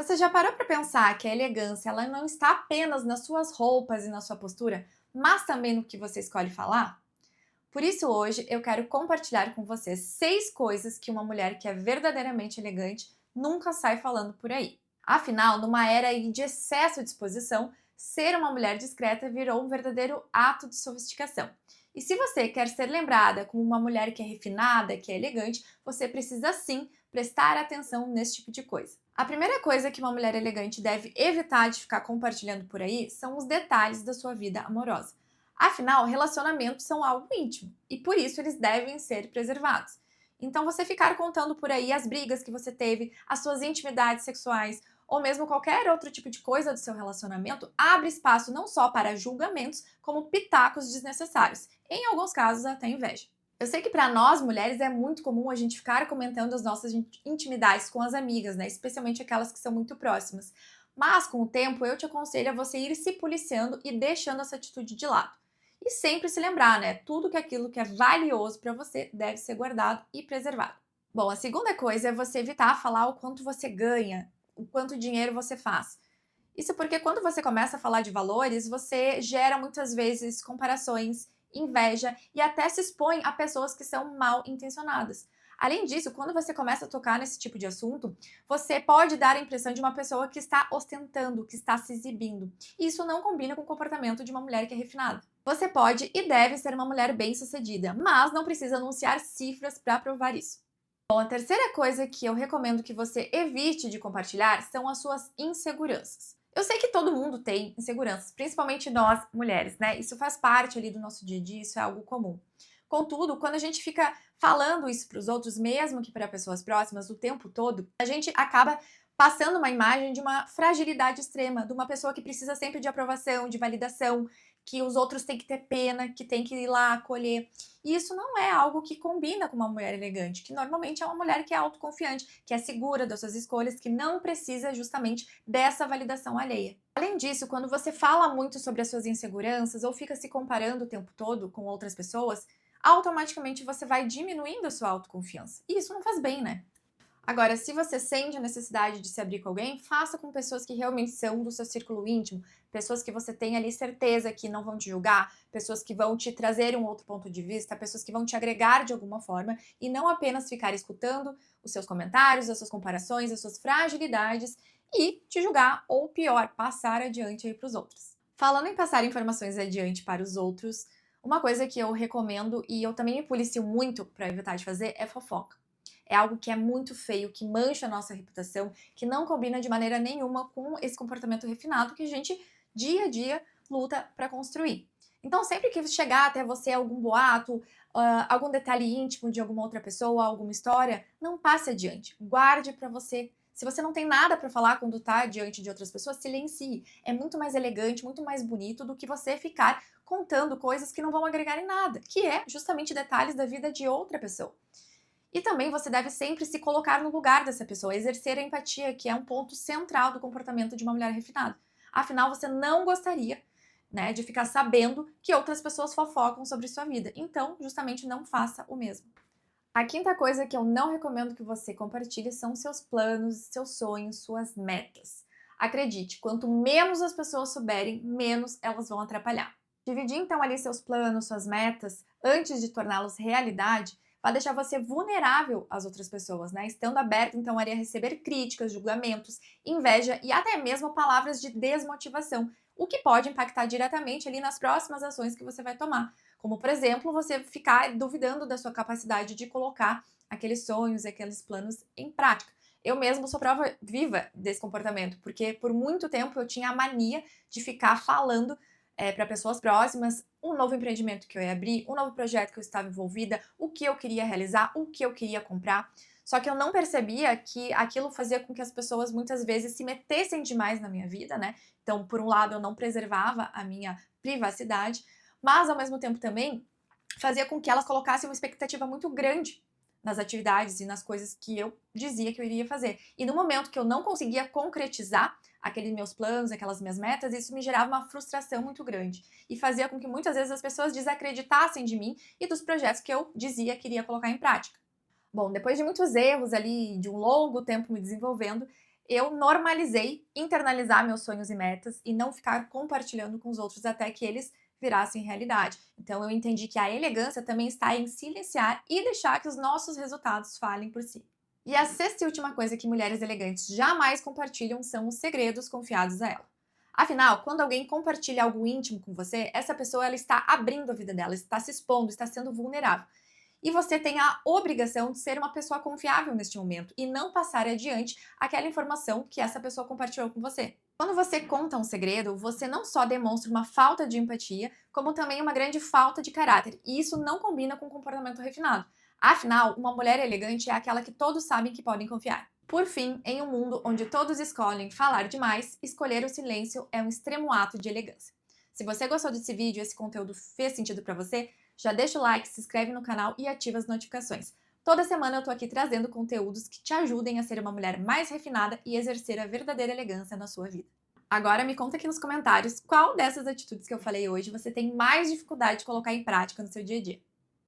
Você já parou para pensar que a elegância ela não está apenas nas suas roupas e na sua postura, mas também no que você escolhe falar? Por isso, hoje eu quero compartilhar com você 6 coisas que uma mulher que é verdadeiramente elegante nunca sai falando por aí. Afinal, numa era aí de excesso de exposição, ser uma mulher discreta virou um verdadeiro ato de sofisticação. E se você quer ser lembrada como uma mulher que é refinada, que é elegante, você precisa sim prestar atenção nesse tipo de coisa. A primeira coisa que uma mulher elegante deve evitar de ficar compartilhando por aí são os detalhes da sua vida amorosa. Afinal, relacionamentos são algo íntimo e por isso eles devem ser preservados. Então, você ficar contando por aí as brigas que você teve, as suas intimidades sexuais ou mesmo qualquer outro tipo de coisa do seu relacionamento abre espaço não só para julgamentos, como pitacos desnecessários, em alguns casos até inveja. Eu sei que para nós mulheres é muito comum a gente ficar comentando as nossas intimidades com as amigas, né? Especialmente aquelas que são muito próximas. Mas com o tempo eu te aconselho a você ir se policiando e deixando essa atitude de lado. E sempre se lembrar, né? Tudo que aquilo que é valioso para você deve ser guardado e preservado. Bom, a segunda coisa é você evitar falar o quanto você ganha, o quanto dinheiro você faz. Isso porque quando você começa a falar de valores, você gera muitas vezes comparações, inveja e até se expõe a pessoas que são mal intencionadas. Além disso, quando você começa a tocar nesse tipo de assunto, você pode dar a impressão de uma pessoa que está ostentando, que está se exibindo. E isso não combina com o comportamento de uma mulher que é refinada. Você pode e deve ser uma mulher bem-sucedida, mas não precisa anunciar cifras para provar isso. Bom, a terceira coisa que eu recomendo que você evite de compartilhar são as suas inseguranças. Eu sei que todo mundo tem inseguranças, principalmente nós mulheres, né? Isso faz parte ali do nosso dia a dia, isso é algo comum. Contudo, quando a gente fica falando isso para os outros, mesmo que para pessoas próximas, o tempo todo, a gente acaba passando uma imagem de uma fragilidade extrema, de uma pessoa que precisa sempre de aprovação, de validação, que os outros têm que ter pena, que tem que ir lá acolher. E isso não é algo que combina com uma mulher elegante, que normalmente é uma mulher que é autoconfiante, que é segura das suas escolhas, que não precisa justamente dessa validação alheia. Além disso, quando você fala muito sobre as suas inseguranças ou fica se comparando o tempo todo com outras pessoas, automaticamente você vai diminuindo a sua autoconfiança. E isso não faz bem, né? Agora, se você sente a necessidade de se abrir com alguém, faça com pessoas que realmente são do seu círculo íntimo, pessoas que você tem ali certeza que não vão te julgar, pessoas que vão te trazer um outro ponto de vista, pessoas que vão te agregar de alguma forma e não apenas ficar escutando os seus comentários, as suas comparações, as suas fragilidades e te julgar ou pior, passar adiante aí para os outros. Falando em passar informações adiante para os outros, uma coisa que eu recomendo e eu também me policio muito para evitar de fazer é fofoca. É algo que é muito feio, que mancha a nossa reputação, que não combina de maneira nenhuma com esse comportamento refinado que a gente, dia a dia, luta para construir. Então, sempre que chegar até você algum boato, algum detalhe íntimo de alguma outra pessoa, alguma história, não passe adiante. Guarde para você. Se você não tem nada para falar quando está diante de outras pessoas, silencie. É muito mais elegante, muito mais bonito do que você ficar contando coisas que não vão agregar em nada, que é justamente detalhes da vida de outra pessoa. E também você deve sempre se colocar no lugar dessa pessoa, exercer a empatia, que é um ponto central do comportamento de uma mulher refinada. Afinal, você não gostaria, né, de ficar sabendo que outras pessoas fofocam sobre sua vida. Então, justamente não faça o mesmo. A quinta coisa que eu não recomendo que você compartilhe são seus planos, seus sonhos, suas metas. Acredite, quanto menos as pessoas souberem, menos elas vão atrapalhar. Dividir então ali seus planos, suas metas, antes de torná-los realidade, vai deixar você vulnerável às outras pessoas, né? Estando aberto então ali a receber críticas, julgamentos, inveja e até mesmo palavras de desmotivação, o que pode impactar diretamente ali nas próximas ações que você vai tomar. Como, por exemplo, você ficar duvidando da sua capacidade de colocar aqueles sonhos, aqueles planos em prática. Eu mesmo sou prova viva desse comportamento, porque por muito tempo eu tinha a mania de ficar falando para pessoas próximas um novo empreendimento que eu ia abrir, um novo projeto que eu estava envolvida, o que eu queria realizar, o que eu queria comprar. Só que eu não percebia que aquilo fazia com que as pessoas muitas vezes se metessem demais na minha vida, né? Então, por um lado, eu não preservava a minha privacidade, mas ao mesmo tempo também fazia com que elas colocassem uma expectativa muito grande nas atividades e nas coisas que eu dizia que eu iria fazer. E no momento que eu não conseguia concretizar aqueles meus planos, aquelas minhas metas, isso me gerava uma frustração muito grande e fazia com que muitas vezes as pessoas desacreditassem de mim e dos projetos que eu dizia que iria colocar em prática. Bom, depois de muitos erros ali, de um longo tempo me desenvolvendo, eu normalizei internalizar meus sonhos e metas e não ficar compartilhando com os outros até que eles virassem realidade. Então eu entendi que a elegância também está em silenciar e deixar que os nossos resultados falem por si. E a sexta e última coisa que mulheres elegantes jamais compartilham são os segredos confiados a ela. Afinal, quando alguém compartilha algo íntimo com você, essa pessoa ela está abrindo a vida dela, está se expondo, está sendo vulnerável. E você tem a obrigação de ser uma pessoa confiável neste momento e não passar adiante aquela informação que essa pessoa compartilhou com você. Quando você conta um segredo, você não só demonstra uma falta de empatia, como também uma grande falta de caráter. E isso não combina com um comportamento refinado. Afinal, uma mulher elegante é aquela que todos sabem que podem confiar. Por fim, em um mundo onde todos escolhem falar demais, escolher o silêncio é um extremo ato de elegância. Se você gostou desse vídeo e esse conteúdo fez sentido para você, já deixa o like, se inscreve no canal e ativa as notificações. Toda semana eu tô aqui trazendo conteúdos que te ajudem a ser uma mulher mais refinada e exercer a verdadeira elegância na sua vida. Agora me conta aqui nos comentários qual dessas atitudes que eu falei hoje você tem mais dificuldade de colocar em prática no seu dia a dia.